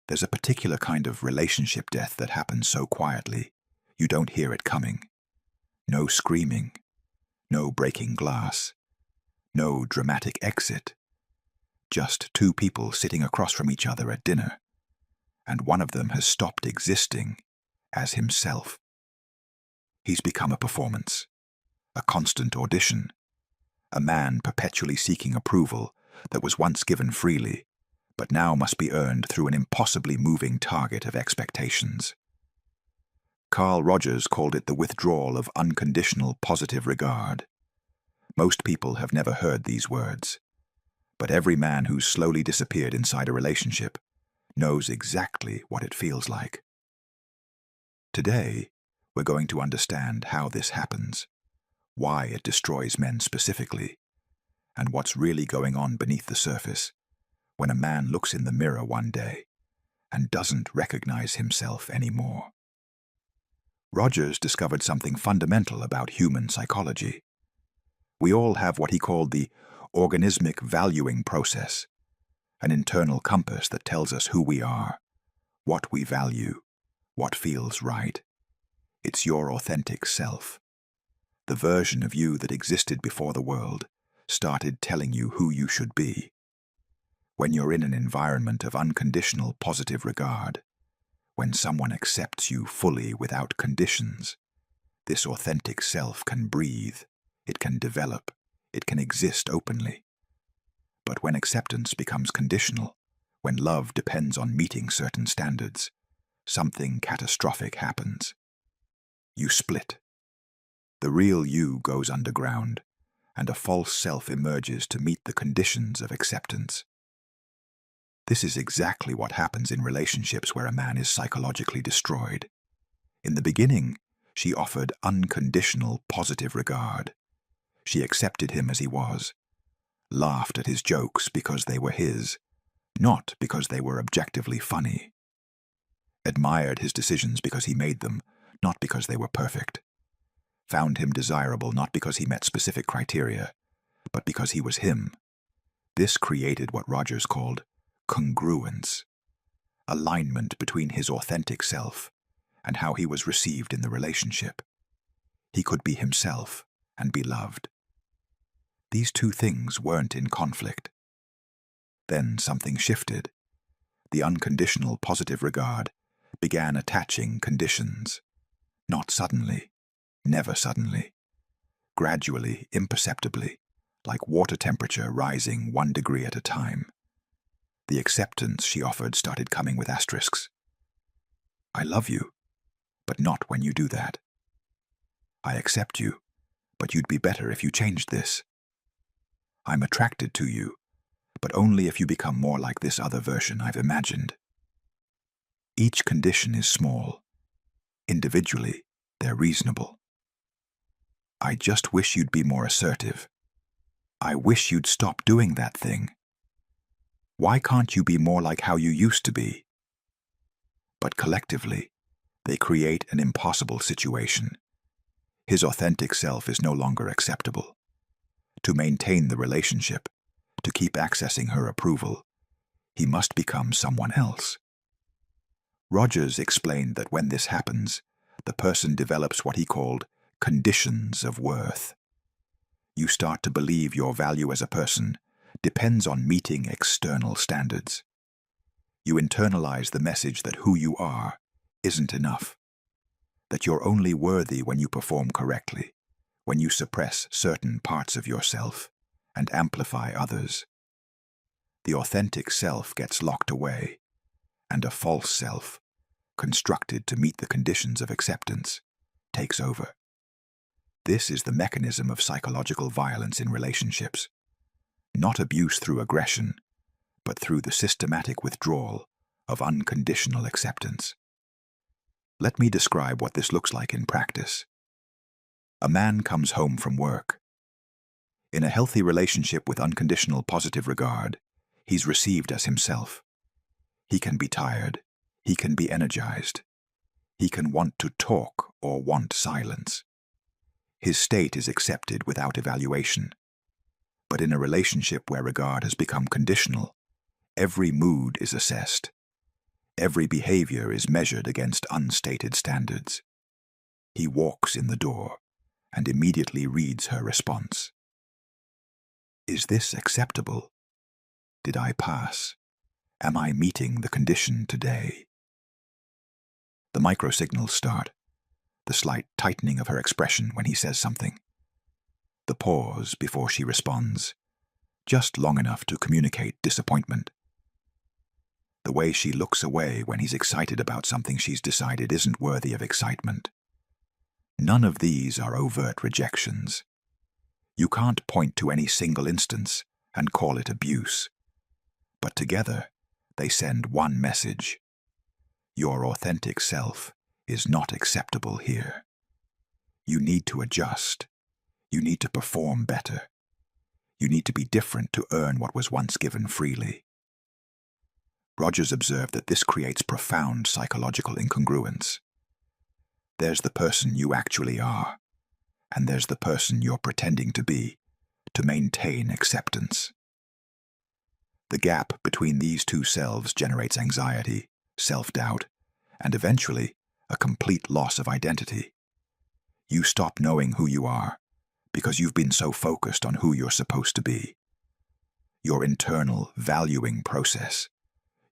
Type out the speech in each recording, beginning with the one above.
There's a particular kind of relationship death that happens so quietly, you don't hear it coming. No screaming, no breaking glass, no dramatic exit. Just two people sitting across from each other at dinner, and one of them has stopped existing as himself. He's become a performance, a constant audition, a man perpetually seeking approval that was once given freely, but now must be earned through an impossibly moving target of expectations. Carl Rogers called it the withdrawal of unconditional positive regard. Most people have never heard these words, but every man who's slowly disappeared inside a relationship knows exactly what it feels like. Today, we're going to understand how this happens, why it destroys men specifically, and what's really going on beneath the surface when a man looks in the mirror one day and doesn't recognize himself anymore. Rogers discovered something fundamental about human psychology. We all have what he called the organismic valuing process, an internal compass that tells us who we are, what we value, what feels right. It's your authentic self. The version of you that existed before the world started telling you who you should be. When you're in an environment of unconditional positive regard, when someone accepts you fully without conditions, this authentic self can breathe, it can develop, it can exist openly. But when acceptance becomes conditional, when love depends on meeting certain standards, something catastrophic happens. You split. The real you goes underground, and a false self emerges to meet the conditions of acceptance. This is exactly what happens in relationships where a man is psychologically destroyed. In the beginning, she offered unconditional positive regard. She accepted him as he was, laughed at his jokes because they were his, not because they were objectively funny. Admired his decisions because he made them, not because they were perfect. Found him desirable not because he met specific criteria, but because he was him. This created what Rogers called congruence, alignment between his authentic self and how he was received in the relationship. He could be himself and be loved. These two things weren't in conflict. Then something shifted. The unconditional positive regard began attaching conditions. Not suddenly, never suddenly. Gradually, imperceptibly, like water temperature rising 1 degree at a time. The acceptance she offered started coming with asterisks. I love you, but not when you do that. I accept you, but you'd be better if you changed this. I'm attracted to you, but only if you become more like this other version I've imagined. Each condition is small. Individually, they're reasonable. I just wish you'd be more assertive. I wish you'd stop doing that thing. Why can't you be more like how you used to be? But collectively, they create an impossible situation. His authentic self is no longer acceptable. To maintain the relationship, to keep accessing her approval, he must become someone else. Rogers explained that when this happens, the person develops what he called conditions of worth. You start to believe your value as a person depends on meeting external standards. You internalize the message that who you are isn't enough, that you're only worthy when you perform correctly, when you suppress certain parts of yourself and amplify others. The authentic self gets locked away, and a false self, constructed to meet the conditions of acceptance, takes over. This is the mechanism of psychological violence in relationships. Not abuse through aggression, but through the systematic withdrawal of unconditional acceptance. Let me describe what this looks like in practice. A man comes home from work. In a healthy relationship with unconditional positive regard, he's received as himself. He can be tired. He can be energized. He can want to talk or want silence. His state is accepted without evaluation. But in a relationship where regard has become conditional, every mood is assessed. Every behavior is measured against unstated standards. He walks in the door and immediately reads her response. Is this acceptable? Did I pass? Am I meeting the condition today? The microsignals start, the slight tightening of her expression when he says something, the pause before she responds, just long enough to communicate disappointment. The way she looks away when he's excited about something she's decided isn't worthy of excitement. None of these are overt rejections. You can't point to any single instance and call it abuse. But together, they send one message. Your authentic self is not acceptable here. You need to adjust. You need to perform better. You need to be different to earn what was once given freely. Rogers observed that this creates profound psychological incongruence. There's the person you actually are, and there's the person you're pretending to be to maintain acceptance. The gap between these two selves generates anxiety, self-doubt, and eventually a complete loss of identity. You stop knowing who you are because you've been so focused on who you're supposed to be. Your internal valuing process,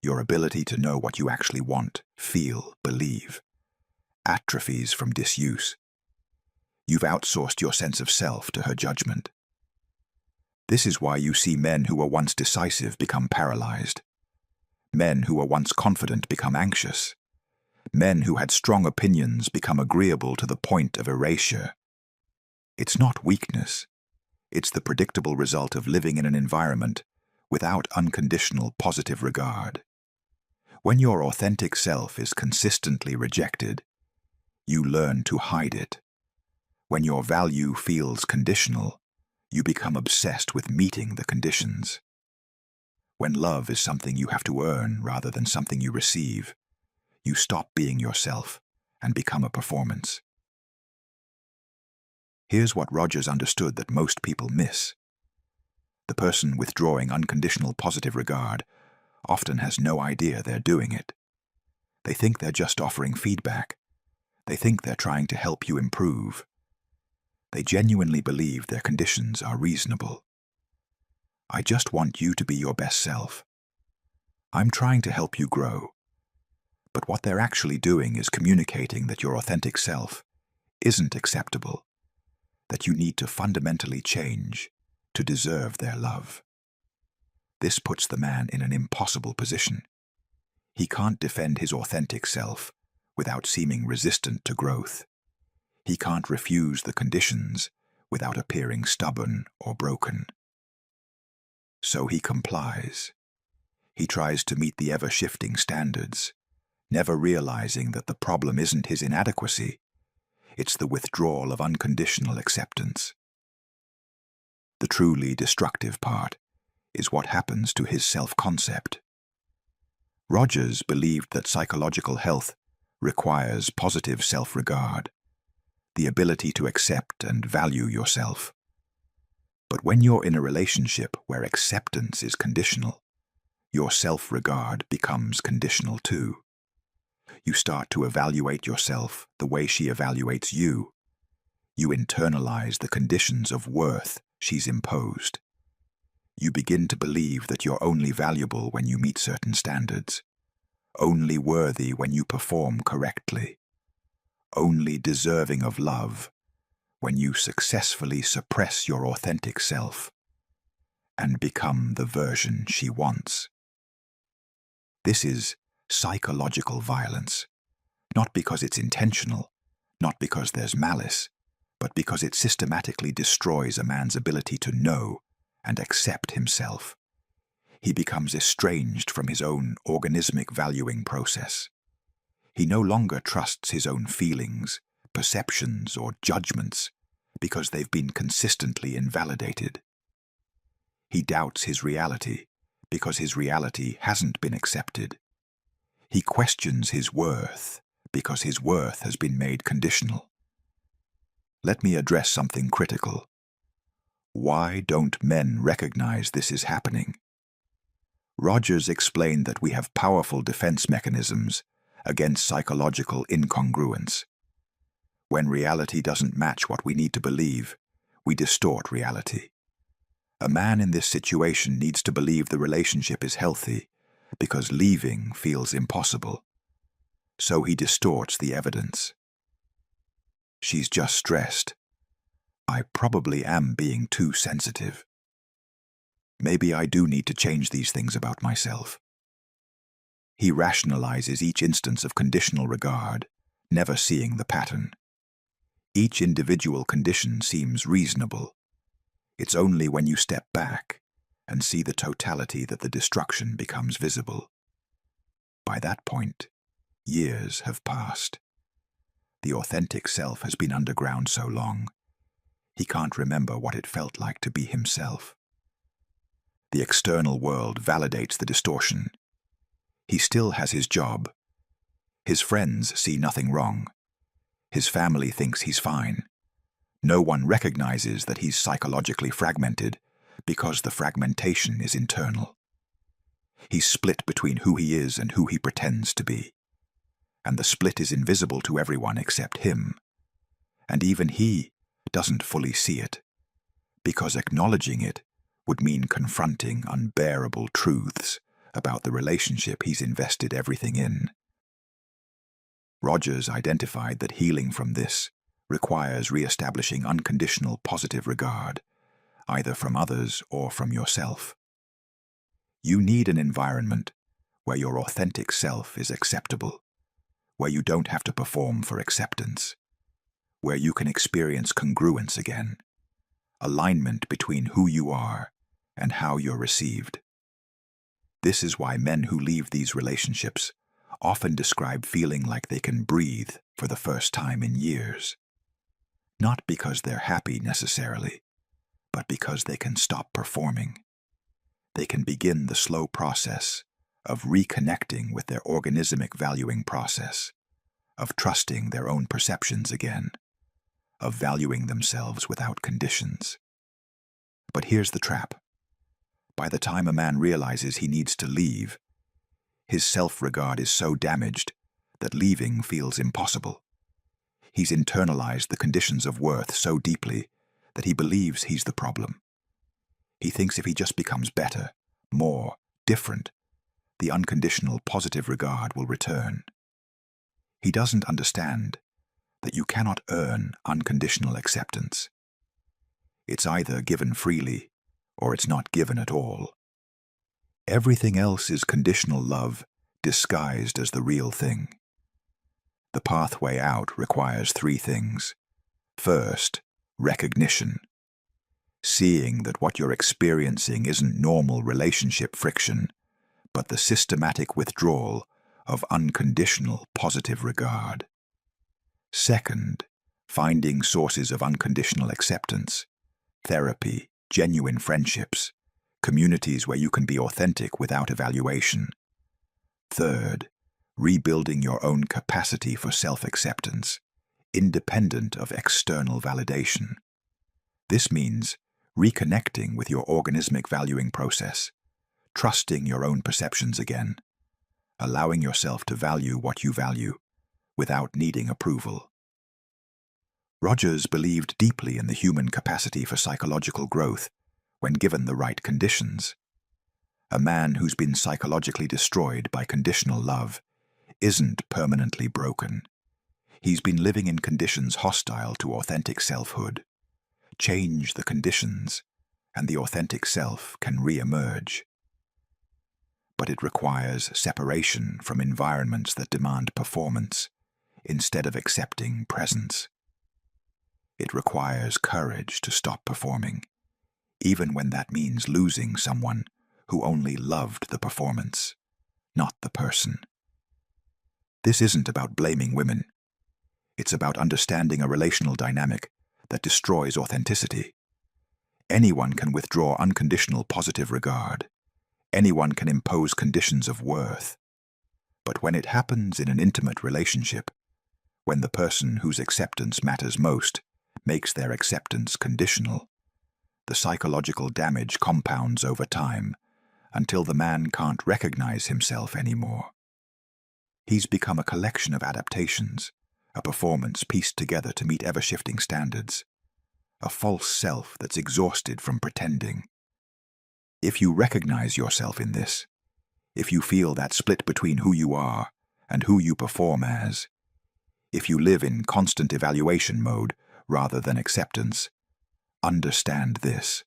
your ability to know what you actually want, feel, believe, atrophies from disuse. You've outsourced your sense of self to her judgment. This is why you see men who were once decisive become paralyzed. Men who were once confident become anxious. Men who had strong opinions become agreeable to the point of erasure. It's not weakness. It's the predictable result of living in an environment without unconditional positive regard. When your authentic self is consistently rejected, you learn to hide it. When your value feels conditional, you become obsessed with meeting the conditions. When love is something you have to earn rather than something you receive, you stop being yourself and become a performance. Here's what Rogers understood that most people miss. The person withdrawing unconditional positive regard often has no idea they're doing it. They think they're just offering feedback. They think they're trying to help you improve. They genuinely believe their conditions are reasonable. I just want you to be your best self. I'm trying to help you grow. But what they're actually doing is communicating that your authentic self isn't acceptable, that you need to fundamentally change to deserve their love. This puts the man in an impossible position. He can't defend his authentic self without seeming resistant to growth. He can't refuse the conditions without appearing stubborn or broken. So he complies. He tries to meet the ever-shifting standards, never realizing that the problem isn't his inadequacy, it's the withdrawal of unconditional acceptance. The truly destructive part is what happens to his self-concept. Rogers believed that psychological health requires positive self-regard, the ability to accept and value yourself. But when you're in a relationship where acceptance is conditional, your self-regard becomes conditional too. You start to evaluate yourself the way she evaluates you. You internalize the conditions of worth she's imposed. You begin to believe that you're only valuable when you meet certain standards, only worthy when you perform correctly, only deserving of love when you successfully suppress your authentic self and become the version she wants. This is psychological violence, not because it's intentional, not because there's malice, but because it systematically destroys a man's ability to know and accept himself. He becomes estranged from his own organismic valuing process. He no longer trusts his own feelings, perceptions, or judgments because they've been consistently invalidated. He doubts his reality because his reality hasn't been accepted. He questions his worth because his worth has been made conditional. Let me address something critical. Why don't men recognize this is happening? Rogers explained that we have powerful defense mechanisms against psychological incongruence. When reality doesn't match what we need to believe, we distort reality. A man in this situation needs to believe the relationship is healthy because leaving feels impossible. So he distorts the evidence. She's just stressed. I probably am being too sensitive. Maybe I do need to change these things about myself. He rationalizes each instance of conditional regard, never seeing the pattern. Each individual condition seems reasonable. It's only when you step back and see the totality that the destruction becomes visible. By that point, years have passed. The authentic self has been underground so long, he can't remember what it felt like to be himself. The external world validates the distortion. He still has his job. His friends see nothing wrong. His family thinks he's fine. No one recognizes that he's psychologically fragmented because the fragmentation is internal. He's split between who he is and who he pretends to be. And the split is invisible to everyone except him. And even he doesn't fully see it, because acknowledging it would mean confronting unbearable truths about the relationship he's invested everything in. Rogers identified that healing from this requires re-establishing unconditional positive regard, either from others or from yourself. You need an environment where your authentic self is acceptable, where you don't have to perform for acceptance, where you can experience congruence again, alignment between who you are and how you're received. This is why men who leave these relationships often describe feeling like they can breathe for the first time in years. Not because they're happy necessarily, but because they can stop performing. They can begin the slow process of reconnecting with their organismic valuing process, of trusting their own perceptions again, of valuing themselves without conditions. But here's the trap. By the time a man realizes he needs to leave, his self-regard is so damaged that leaving feels impossible. He's internalized the conditions of worth so deeply that he believes he's the problem. He thinks if he just becomes better, more, different, the unconditional positive regard will return. He doesn't understand that you cannot earn unconditional acceptance. It's either given freely or it's not given at all. Everything else is conditional love disguised as the real thing. The pathway out requires 3 things. First, recognition. Seeing that what you're experiencing isn't normal relationship friction, but the systematic withdrawal of unconditional positive regard. Second, finding sources of unconditional acceptance, therapy, genuine friendships, communities where you can be authentic without evaluation. Third, rebuilding your own capacity for self-acceptance, independent of external validation. This means reconnecting with your organismic valuing process, trusting your own perceptions again, allowing yourself to value what you value without needing approval. Rogers believed deeply in the human capacity for psychological growth when given the right conditions. A man who's been psychologically destroyed by conditional love isn't permanently broken. He's been living in conditions hostile to authentic selfhood. Change the conditions, and the authentic self can re-emerge. But it requires separation from environments that demand performance instead of accepting presence. It requires courage to stop performing, even when that means losing someone who only loved the performance, not the person. This isn't about blaming women. It's about understanding a relational dynamic that destroys authenticity. Anyone can withdraw unconditional positive regard. Anyone can impose conditions of worth. But when it happens in an intimate relationship, when the person whose acceptance matters most makes their acceptance conditional, the psychological damage compounds over time until the man can't recognize himself anymore. He's become a collection of adaptations, a performance pieced together to meet ever-shifting standards, a false self that's exhausted from pretending. If you recognize yourself in this, if you feel that split between who you are and who you perform as, if you live in constant evaluation mode rather than acceptance, understand this.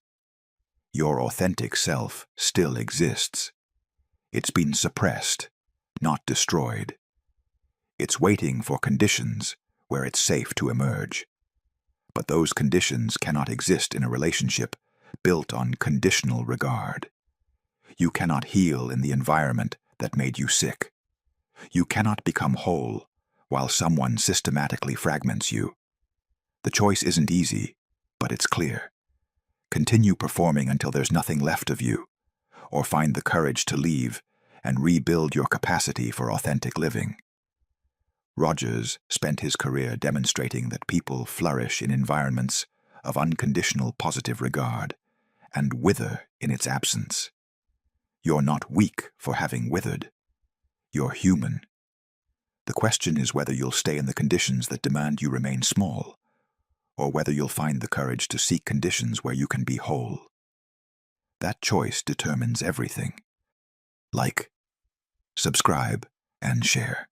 Your authentic self still exists. It's been suppressed, not destroyed. It's waiting for conditions where it's safe to emerge. But those conditions cannot exist in a relationship built on conditional regard. You cannot heal in the environment that made you sick. You cannot become whole while someone systematically fragments you. The choice isn't easy, but it's clear. Continue performing until there's nothing left of you, or find the courage to leave and rebuild your capacity for authentic living. Rogers spent his career demonstrating that people flourish in environments of unconditional positive regard and wither in its absence. You're not weak for having withered. You're human. The question is whether you'll stay in the conditions that demand you remain small, or whether you'll find the courage to seek conditions where you can be whole. That choice determines everything. Like, subscribe, and share.